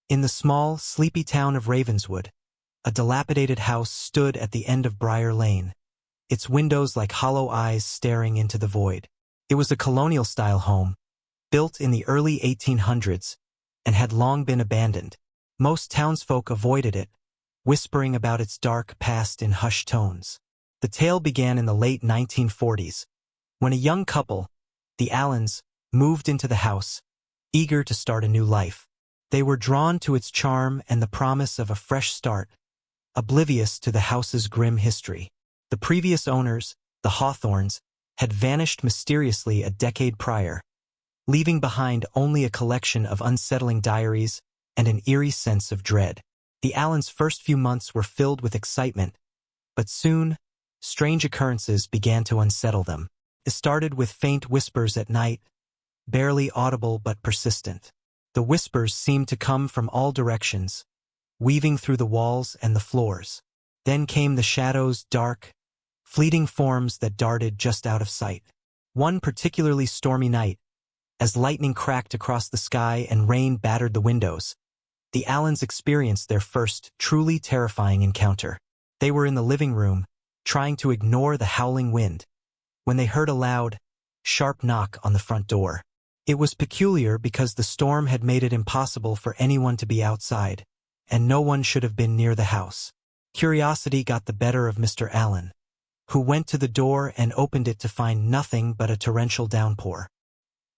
In the small, sleepy town of Ravenswood, a dilapidated house stood at the end of Briar Lane, its windows like hollow eyes staring into the void. It was a colonial-style home, built in the early 1800s, and had long been abandoned. Most townsfolk avoided it, whispering about its dark past in hushed tones. The tale began in the late 1940s, when a young couple, the Allens, moved into the house, eager to start a new life. They were drawn to its charm and the promise of a fresh start, oblivious to the house's grim history. The previous owners, the Hawthorns, had vanished mysteriously a decade prior, leaving behind only a collection of unsettling diaries and an eerie sense of dread. The Allens' first few months were filled with excitement, but soon, strange occurrences began to unsettle them. It started with faint whispers at night, barely audible but persistent. The whispers seemed to come from all directions, weaving through the walls and the floors. Then came the shadows, dark, fleeting forms that darted just out of sight. One particularly stormy night, as lightning cracked across the sky and rain battered the windows, the Allens experienced their first, truly terrifying encounter. They were in the living room, trying to ignore the howling wind, when they heard a loud, sharp knock on the front door. It was peculiar because the storm had made it impossible for anyone to be outside, and no one should have been near the house. Curiosity got the better of Mr. Allen, who went to the door and opened it to find nothing but a torrential downpour.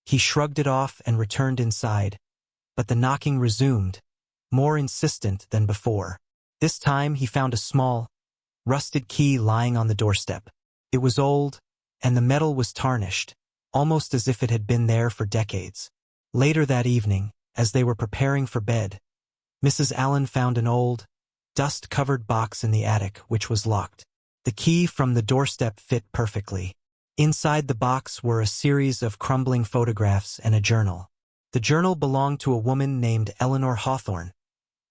He shrugged it off and returned inside, but the knocking resumed, more insistent than before. This time he found a small, rusted key lying on the doorstep. It was old, and the metal was tarnished, almost as if it had been there for decades. Later that evening, as they were preparing for bed, Mrs. Allen found an old, dust-covered box in the attic which was locked. The key from the doorstep fit perfectly. Inside the box were a series of crumbling photographs and a journal. The journal belonged to a woman named Eleanor Hawthorne,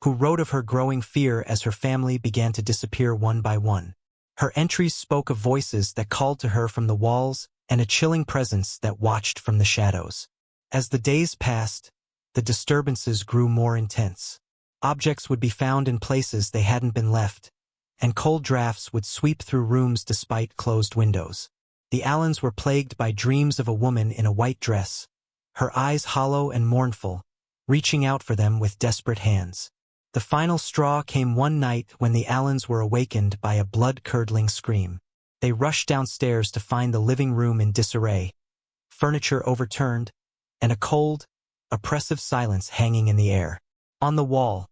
who wrote of her growing fear as her family began to disappear one by one. Her entries spoke of voices that called to her from the walls and a chilling presence that watched from the shadows. As the days passed, the disturbances grew more intense. Objects would be found in places they hadn't been left, and cold drafts would sweep through rooms despite closed windows. The Allens were plagued by dreams of a woman in a white dress, her eyes hollow and mournful, reaching out for them with desperate hands. The final straw came one night when the Allens were awakened by a blood-curdling scream. They rushed downstairs to find the living room in disarray, furniture overturned, and a cold, oppressive silence hanging in the air. On the wall,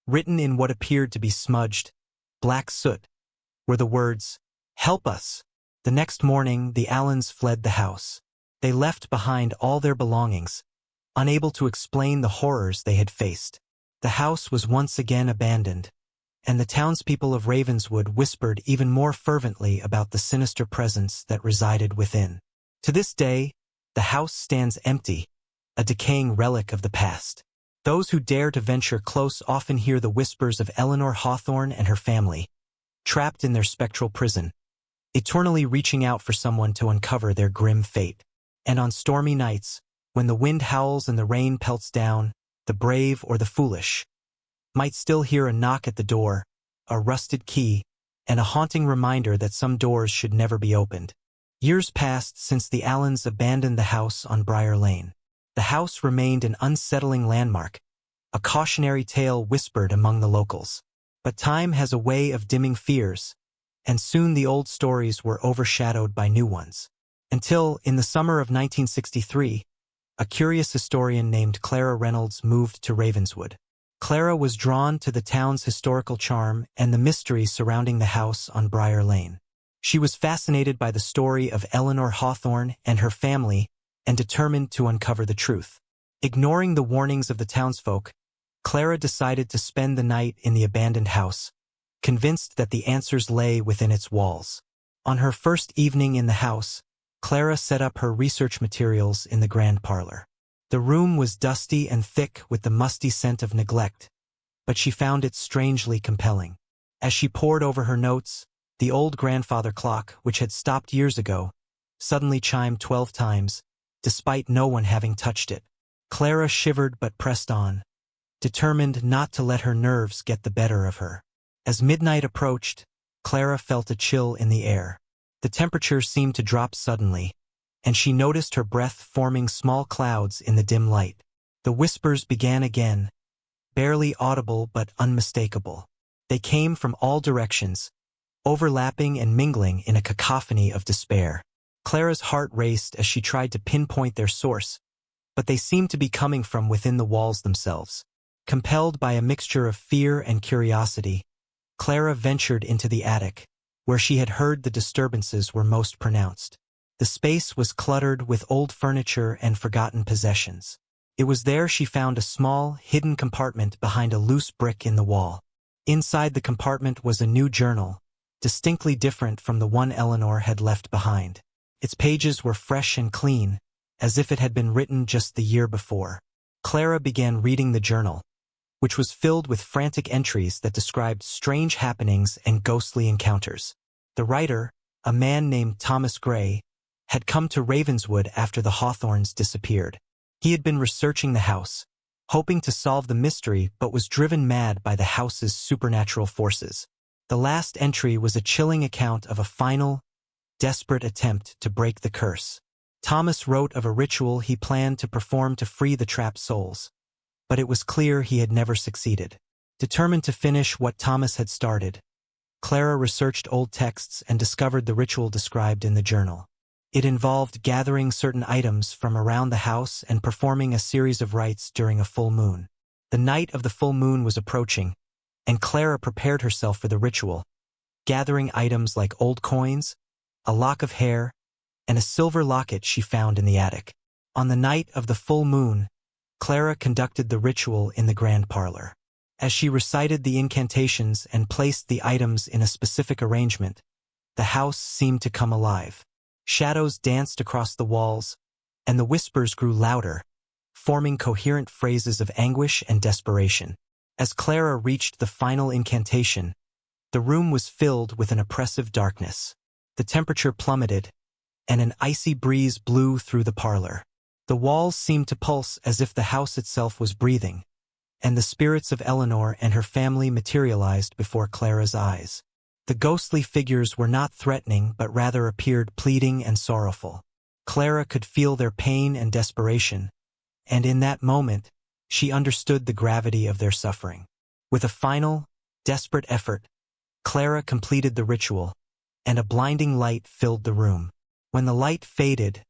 written in what appeared to be smudged, black soot, were the words, "Help us." The next morning, the Allens fled the house. They left behind all their belongings, unable to explain the horrors they had faced. The house was once again abandoned, and the townspeople of Ravenswood whispered even more fervently about the sinister presence that resided within. To this day, the house stands empty, a decaying relic of the past. Those who dare to venture close often hear the whispers of Eleanor Hawthorne and her family, trapped in their spectral prison, eternally reaching out for someone to uncover their grim fate. And on stormy nights, when the wind howls and the rain pelts down, the brave or the foolish might still hear a knock at the door, a rusted key, and a haunting reminder that some doors should never be opened. Years passed since the Allens abandoned the house on Briar Lane. The house remained an unsettling landmark, a cautionary tale whispered among the locals. But time has a way of dimming fears, and soon the old stories were overshadowed by new ones. Until, in the summer of 1963, a curious historian named Clara moved to Ravenswood. Clara was drawn to the town's historical charm and the mystery surrounding the house on Briar Lane. She was fascinated by the story of Eleanor Hawthorne and her family and determined to uncover the truth. Ignoring the warnings of the townsfolk, Clara decided to spend the night in the abandoned house, convinced that the answers lay within its walls. On her first evening in the house, Clara set up her research materials in the grand parlor. The room was dusty and thick with the musty scent of neglect, but she found it strangely compelling. As she pored over her notes, the old grandfather clock, which had stopped years ago, suddenly chimed 12 times, despite no one having touched it. Clara shivered but pressed on, determined not to let her nerves get the better of her. As midnight approached, Clara felt a chill in the air. The temperature seemed to drop suddenly, and she noticed her breath forming small clouds in the dim light. The whispers began again, barely audible but unmistakable. They came from all directions, overlapping and mingling in a cacophony of despair. Clara's heart raced as she tried to pinpoint their source, but they seemed to be coming from within the walls themselves. Compelled by a mixture of fear and curiosity, Clara ventured into the attic, where she had heard the disturbances were most pronounced. The space was cluttered with old furniture and forgotten possessions. It was there she found a small, hidden compartment behind a loose brick in the wall. Inside the compartment was a new journal, distinctly different from the one Eleanor had left behind. Its pages were fresh and clean, as if it had been written just the year before. Clara began reading the journal, which was filled with frantic entries that described strange happenings and ghostly encounters. The writer, a man named Thomas Gray, had come to Ravenswood after the Hawthorns disappeared. He had been researching the house, hoping to solve the mystery, but was driven mad by the house's supernatural forces. The last entry was a chilling account of a final, desperate attempt to break the curse. Thomas wrote of a ritual he planned to perform to free the trapped souls, but it was clear he had never succeeded. Determined to finish what Thomas had started, Clara researched old texts and discovered the ritual described in the journal. It involved gathering certain items from around the house and performing a series of rites during a full moon. The night of the full moon was approaching, and Clara prepared herself for the ritual, gathering items like old coins, a lock of hair, and a silver locket she found in the attic. On the night of the full moon, Clara conducted the ritual in the grand parlor. As she recited the incantations and placed the items in a specific arrangement, the house seemed to come alive. Shadows danced across the walls, and the whispers grew louder, forming coherent phrases of anguish and desperation. As Clara reached the final incantation, the room was filled with an oppressive darkness. The temperature plummeted, and an icy breeze blew through the parlor. The walls seemed to pulse as if the house itself was breathing, and the spirits of Eleanor and her family materialized before Clara's eyes. The ghostly figures were not threatening but rather appeared pleading and sorrowful. Clara could feel their pain and desperation, and in that moment, she understood the gravity of their suffering. With a final, desperate effort, Clara completed the ritual, and a blinding light filled the room. When the light faded,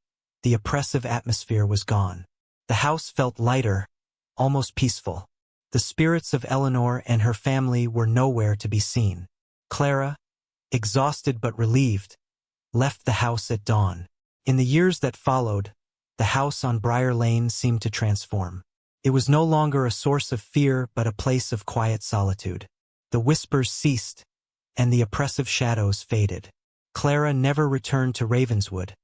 the oppressive atmosphere was gone. The house felt lighter, almost peaceful. The spirits of Eleanor and her family were nowhere to be seen. Clara, exhausted but relieved, left the house at dawn. In the years that followed, the house on Briar Lane seemed to transform. It was no longer a source of fear but a place of quiet solitude. The whispers ceased, and the oppressive shadows faded. Clara never returned to Ravenswood,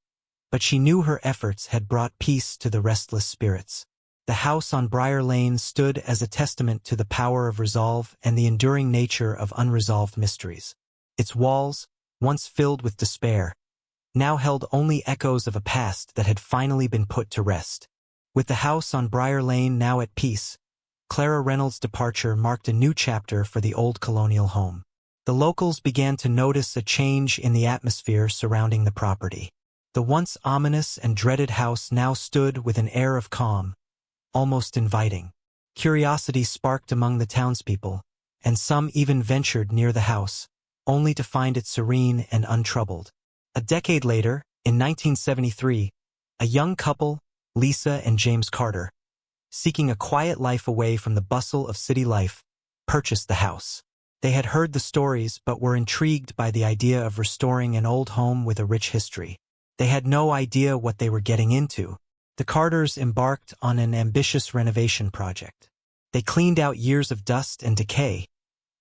but she knew her efforts had brought peace to the restless spirits. The house on Briar Lane stood as a testament to the power of resolve and the enduring nature of unresolved mysteries. Its walls, once filled with despair, now held only echoes of a past that had finally been put to rest. With the house on Briar Lane now at peace, Clara Reynolds' departure marked a new chapter for the old colonial home. The locals began to notice a change in the atmosphere surrounding the property. The once ominous and dreaded house now stood with an air of calm, almost inviting. Curiosity sparked among the townspeople, and some even ventured near the house, only to find it serene and untroubled. A decade later, in 1973, a young couple, Lisa and James Carter, seeking a quiet life away from the bustle of city life, purchased the house. They had heard the stories but were intrigued by the idea of restoring an old home with a rich history. They had no idea what they were getting into. The Carters embarked on an ambitious renovation project. They cleaned out years of dust and decay,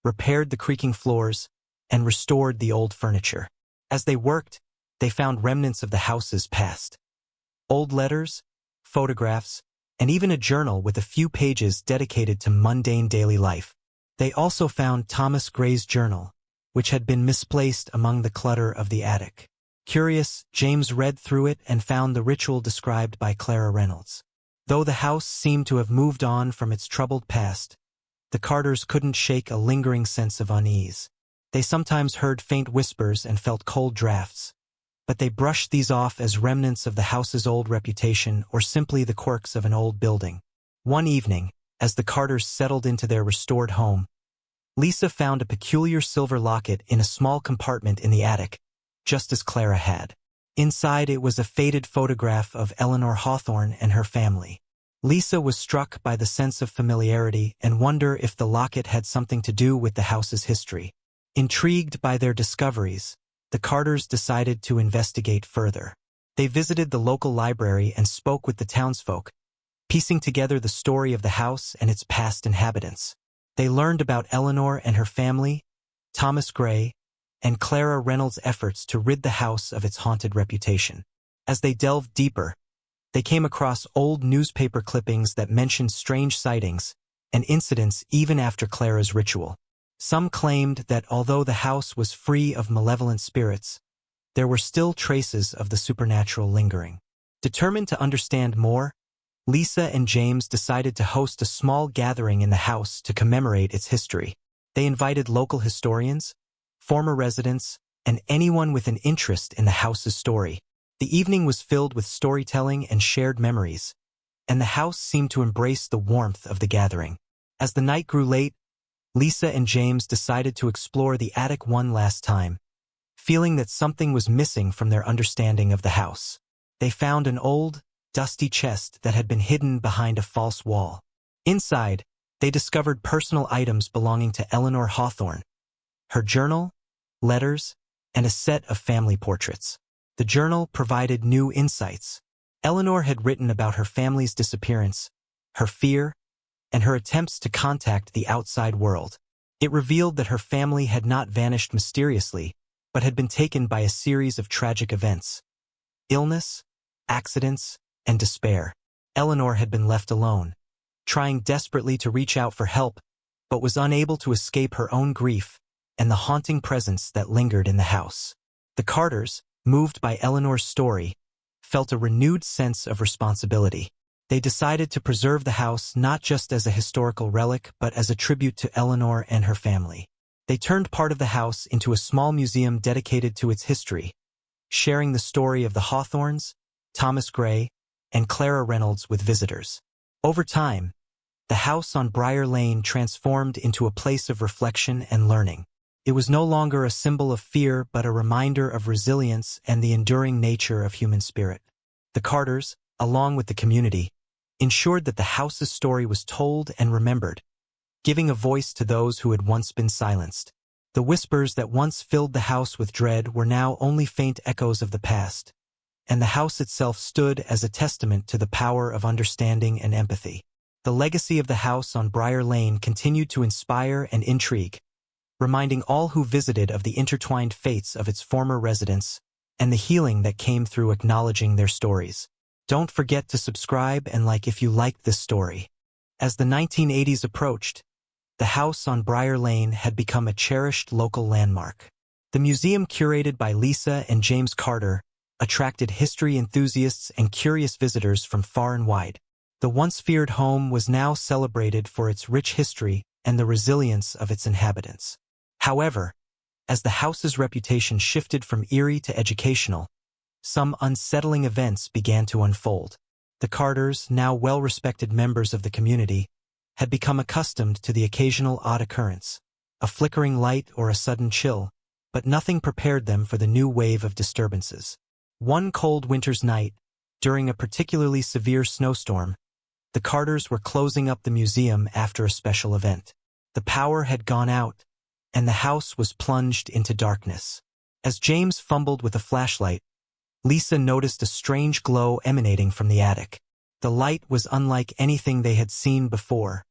repaired the creaking floors, and restored the old furniture. As they worked, they found remnants of the house's past. Old letters, photographs, and even a journal with a few pages dedicated to mundane daily life. They also found Thomas Gray's journal, which had been misplaced among the clutter of the attic. Curious, James read through it and found the ritual described by Clara Reynolds. Though the house seemed to have moved on from its troubled past, the Carters couldn't shake a lingering sense of unease. They sometimes heard faint whispers and felt cold drafts, but they brushed these off as remnants of the house's old reputation or simply the quirks of an old building. One evening, as the Carters settled into their restored home, Lisa found a peculiar silver locket in a small compartment in the attic, just as Clara had. Inside it was a faded photograph of Eleanor Hawthorne and her family. Lisa was struck by the sense of familiarity and wondered if the locket had something to do with the house's history. Intrigued by their discoveries, the Carters decided to investigate further. They visited the local library and spoke with the townsfolk, piecing together the story of the house and its past inhabitants. They learned about Eleanor and her family, Thomas Gray, and Clara Reynolds' efforts to rid the house of its haunted reputation. As they delved deeper, they came across old newspaper clippings that mentioned strange sightings and incidents even after Clara's ritual. Some claimed that although the house was free of malevolent spirits, there were still traces of the supernatural lingering. Determined to understand more, Lisa and James decided to host a small gathering in the house to commemorate its history. They invited local historians, former residents, and anyone with an interest in the house's story. The evening was filled with storytelling and shared memories, and the house seemed to embrace the warmth of the gathering. As the night grew late, Lisa and James decided to explore the attic one last time, feeling that something was missing from their understanding of the house. They found an old, dusty chest that had been hidden behind a false wall. Inside, they discovered personal items belonging to Eleanor Hawthorne, her journal, letters, and a set of family portraits. The journal provided new insights. Eleanor had written about her family's disappearance, her fear, and her attempts to contact the outside world. It revealed that her family had not vanished mysteriously, but had been taken by a series of tragic events. Illness, accidents, and despair. Eleanor had been left alone, trying desperately to reach out for help, but was unable to escape her own grief and the haunting presence that lingered in the house. The Carters, moved by Eleanor's story, felt a renewed sense of responsibility. They decided to preserve the house not just as a historical relic but as a tribute to Eleanor and her family. They turned part of the house into a small museum dedicated to its history, sharing the story of the Hawthornes, Thomas Gray, and Clara Reynolds with visitors. Over time, the house on Briar Lane transformed into a place of reflection and learning. It was no longer a symbol of fear but a reminder of resilience and the enduring nature of human spirit. The Carters, along with the community, ensured that the house's story was told and remembered, giving a voice to those who had once been silenced. The whispers that once filled the house with dread were now only faint echoes of the past, and the house itself stood as a testament to the power of understanding and empathy. The legacy of the house on Briar Lane continued to inspire and intrigue, reminding all who visited of the intertwined fates of its former residents and the healing that came through acknowledging their stories. Don't forget to subscribe and like if you liked this story. As the 1980s approached, the house on Briar Lane had become a cherished local landmark. The museum, curated by Lisa and James Carter, attracted history enthusiasts and curious visitors from far and wide. The once feared home was now celebrated for its rich history and the resilience of its inhabitants. However, as the house's reputation shifted from eerie to educational, some unsettling events began to unfold. The Carters, now well-respected members of the community, had become accustomed to the occasional odd occurrence, a flickering light or a sudden chill, but nothing prepared them for the new wave of disturbances. One cold winter's night, during a particularly severe snowstorm, the Carters were closing up the museum after a special event. The power had gone out, and the house was plunged into darkness. As James fumbled with a flashlight, Lisa noticed a strange glow emanating from the attic. The light was unlike anything they had seen before,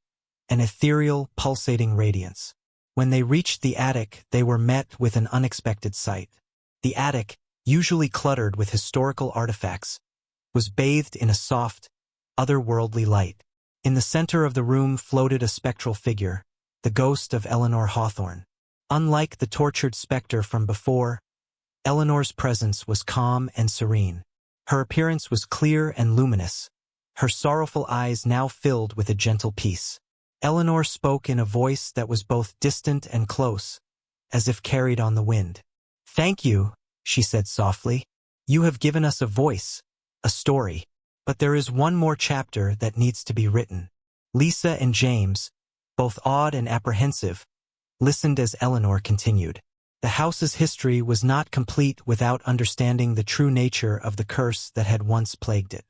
an ethereal, pulsating radiance. When they reached the attic, they were met with an unexpected sight. The attic, usually cluttered with historical artifacts, was bathed in a soft, otherworldly light. In the center of the room floated a spectral figure, the ghost of Eleanor Hawthorne. Unlike the tortured specter from before, Eleanor's presence was calm and serene. Her appearance was clear and luminous, her sorrowful eyes now filled with a gentle peace. Eleanor spoke in a voice that was both distant and close, as if carried on the wind. "Thank you," she said softly. "You have given us a voice, a story. But there is one more chapter that needs to be written." Lisa and James, both awed and apprehensive, listened as Eleanor continued. The house's history was not complete without understanding the true nature of the curse that had once plagued it.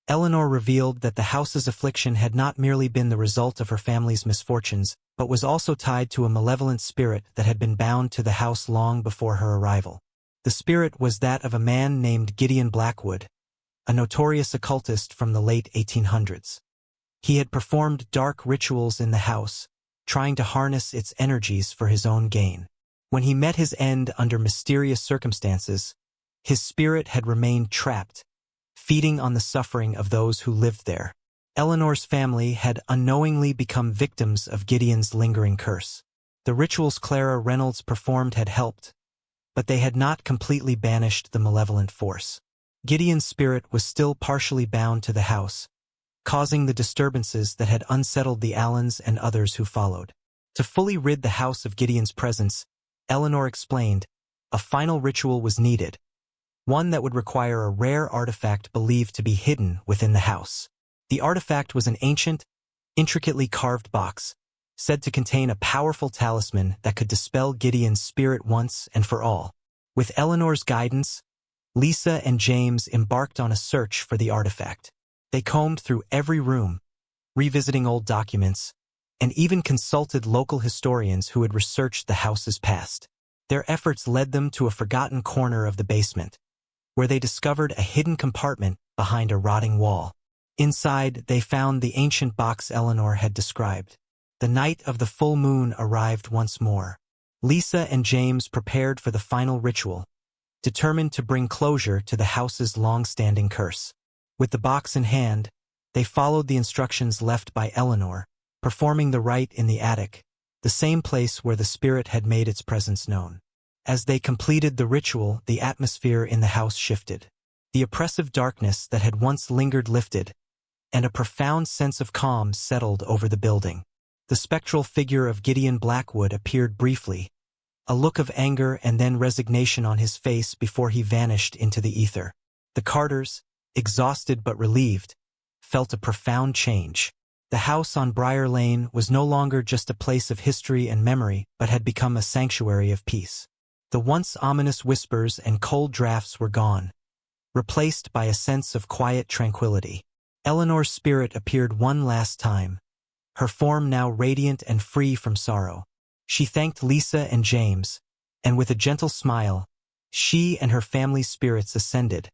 Eleanor revealed that the house's affliction had not merely been the result of her family's misfortunes, but was also tied to a malevolent spirit that had been bound to the house long before her arrival. The spirit was that of a man named Gideon Blackwood, a notorious occultist from the late 1800s. He had performed dark rituals in the house, trying to harness its energies for his own gain. When he met his end under mysterious circumstances, his spirit had remained trapped, feeding on the suffering of those who lived there. Eleanor's family had unknowingly become victims of Gideon's lingering curse. The rituals Clara Reynolds performed had helped, but they had not completely banished the malevolent force. Gideon's spirit was still partially bound to the house, causing the disturbances that had unsettled the Allens and others who followed. To fully rid the house of Gideon's presence, Eleanor explained, a final ritual was needed, one that would require a rare artifact believed to be hidden within the house. The artifact was an ancient, intricately carved box, said to contain a powerful talisman that could dispel Gideon's spirit once and for all. With Eleanor's guidance, Lisa and James embarked on a search for the artifact. They combed through every room, revisiting old documents, and even consulted local historians who had researched the house's past. Their efforts led them to a forgotten corner of the basement, where they discovered a hidden compartment behind a rotting wall. Inside, they found the ancient box Eleanor had described. The night of the full moon arrived once more. Lisa and James prepared for the final ritual, determined to bring closure to the house's long-standing curse. With the box in hand, they followed the instructions left by Eleanor, performing the rite in the attic, the same place where the spirit had made its presence known. As they completed the ritual, the atmosphere in the house shifted. The oppressive darkness that had once lingered lifted, and a profound sense of calm settled over the building. The spectral figure of Gideon Blackwood appeared briefly, a look of anger and then resignation on his face before he vanished into the ether. The Carters, exhausted but relieved, felt a profound change. The house on Briar Lane was no longer just a place of history and memory, but had become a sanctuary of peace. The once ominous whispers and cold drafts were gone, replaced by a sense of quiet tranquility. Eleanor's spirit appeared one last time, her form now radiant and free from sorrow. She thanked Lisa and James, and with a gentle smile, she and her family's spirits ascended,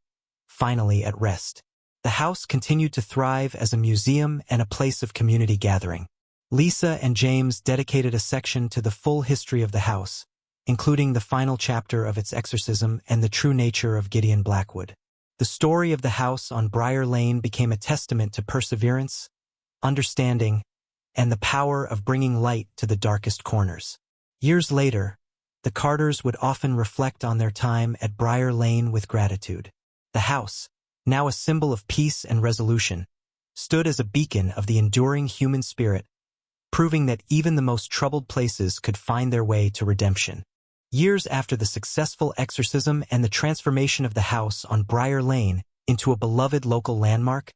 finally at rest. The house continued to thrive as a museum and a place of community gathering. Lisa and James dedicated a section to the full history of the house, including the final chapter of its exorcism and the true nature of Gideon Blackwood. The story of the house on Briar Lane became a testament to perseverance, understanding, and the power of bringing light to the darkest corners. Years later, the Carters would often reflect on their time at Briar Lane with gratitude. The house, now a symbol of peace and resolution, stood as a beacon of the enduring human spirit, proving that even the most troubled places could find their way to redemption. Years after the successful exorcism and the transformation of the house on Briar Lane into a beloved local landmark,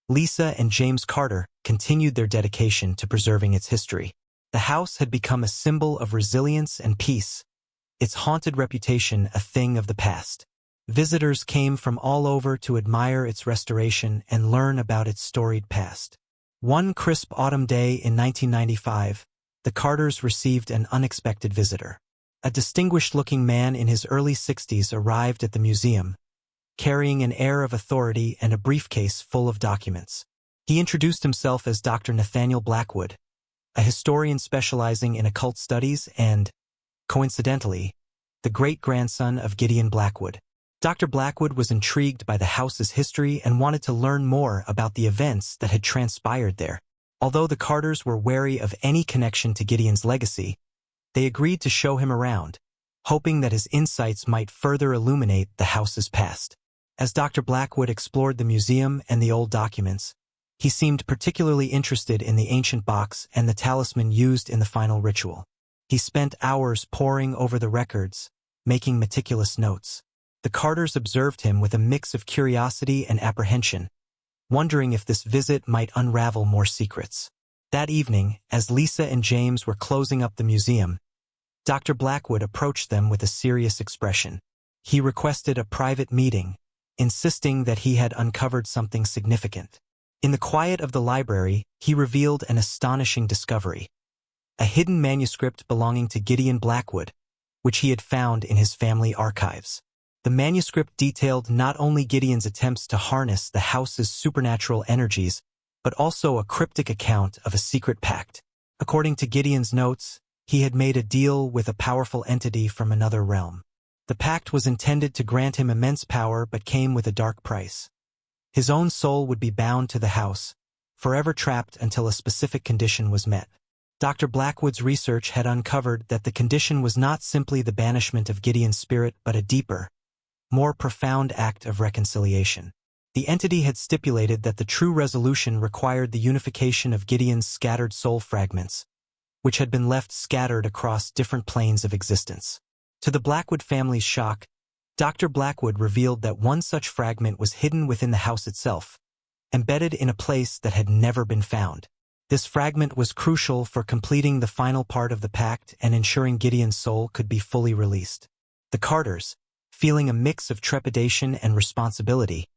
Lisa and James Carter continued their dedication to preserving its history. The house had become a symbol of resilience and peace, its haunted reputation a thing of the past. Visitors came from all over to admire its restoration and learn about its storied past. One crisp autumn day in 1995, the Carters received an unexpected visitor. A distinguished-looking man in his early 60s arrived at the museum, carrying an air of authority and a briefcase full of documents. He introduced himself as Dr. Nathaniel Blackwood, a historian specializing in occult studies and, coincidentally, the great-grandson of Gideon Blackwood. Dr. Blackwood was intrigued by the house's history and wanted to learn more about the events that had transpired there. Although the Carters were wary of any connection to Gideon's legacy, they agreed to show him around, hoping that his insights might further illuminate the house's past. As Dr. Blackwood explored the museum and the old documents, He seemed particularly interested in the ancient box and the talisman used in the final ritual. He spent hours poring over the records, making meticulous notes. The Carters observed him with a mix of curiosity and apprehension, wondering if this visit might unravel more secrets. That evening, as Lisa and James were closing up the museum, Dr. Blackwood approached them with a serious expression. He requested a private meeting, insisting that he had uncovered something significant. In the quiet of the library, he revealed an astonishing discovery: a hidden manuscript belonging to Gideon Blackwood, which he had found in his family archives. The manuscript detailed not only Gideon's attempts to harness the house's supernatural energies, but also a cryptic account of a secret pact. According to Gideon's notes, he had made a deal with a powerful entity from another realm. The pact was intended to grant him immense power but came with a dark price. His own soul would be bound to the house, forever trapped until a specific condition was met. Dr. Blackwood's research had uncovered that the condition was not simply the banishment of Gideon's spirit but a deeper, more profound act of reconciliation. The entity had stipulated that the true resolution required the unification of Gideon's scattered soul fragments, which had been left scattered across different planes of existence. To the Blackwood family's shock, Dr. Blackwood revealed that one such fragment was hidden within the house itself, embedded in a place that had never been found. This fragment was crucial for completing the final part of the pact and ensuring Gideon's soul could be fully released. The Carters, feeling a mix of trepidation and responsibility,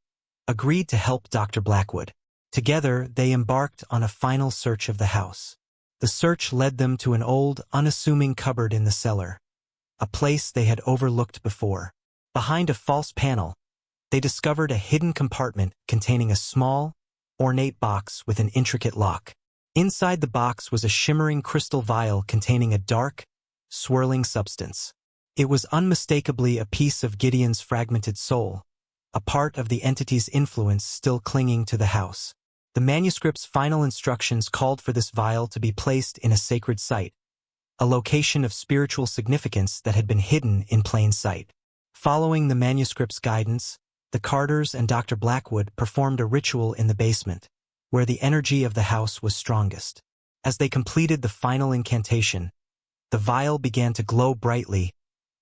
agreed to help Dr. Blackwood. Together, they embarked on a final search of the house. The search led them to an old, unassuming cupboard in the cellar, a place they had overlooked before. Behind a false panel, they discovered a hidden compartment containing a small, ornate box with an intricate lock. Inside the box was a shimmering crystal vial containing a dark, swirling substance. It was unmistakably a piece of Gideon's fragmented soul, a part of the entity's influence still clinging to the house. The manuscript's final instructions called for this vial to be placed in a sacred site, a location of spiritual significance that had been hidden in plain sight. Following the manuscript's guidance, the Carters and Dr. Blackwood performed a ritual in the basement, where the energy of the house was strongest. As they completed the final incantation, the vial began to glow brightly,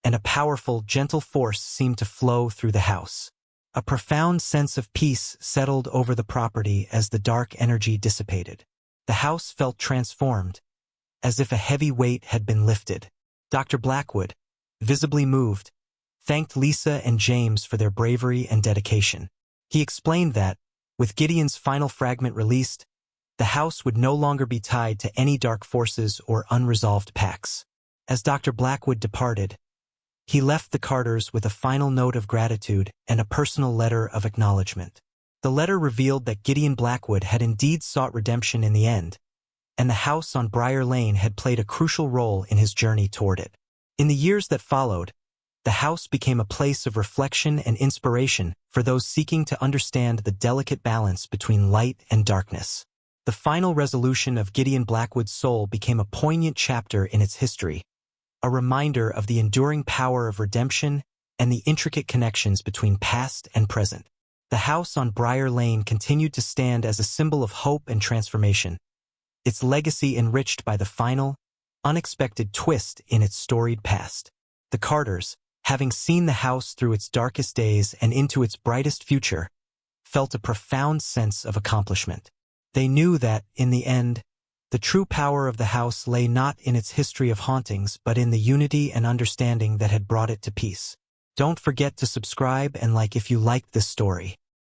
and a powerful, gentle force seemed to flow through the house. A profound sense of peace settled over the property as the dark energy dissipated. The house felt transformed, as if a heavy weight had been lifted. Dr. Blackwood, visibly moved, thanked Lisa and James for their bravery and dedication. He explained that, with Gideon's final fragment released, the house would no longer be tied to any dark forces or unresolved pacts. As Dr. Blackwood departed, he left the Carters with a final note of gratitude and a personal letter of acknowledgement. The letter revealed that Gideon Blackwood had indeed sought redemption in the end, and the house on Briar Lane had played a crucial role in his journey toward it. In the years that followed, the house became a place of reflection and inspiration for those seeking to understand the delicate balance between light and darkness. The final resolution of Gideon Blackwood's soul became a poignant chapter in its history, a reminder of the enduring power of redemption and the intricate connections between past and present. The house on Briar Lane continued to stand as a symbol of hope and transformation, its legacy enriched by the final, unexpected twist in its storied past. The Carters, having seen the house through its darkest days and into its brightest future, felt a profound sense of accomplishment. They knew that, in the end, the true power of the house lay not in its history of hauntings but in the unity and understanding that had brought it to peace. Don't forget to subscribe and like if you liked this story.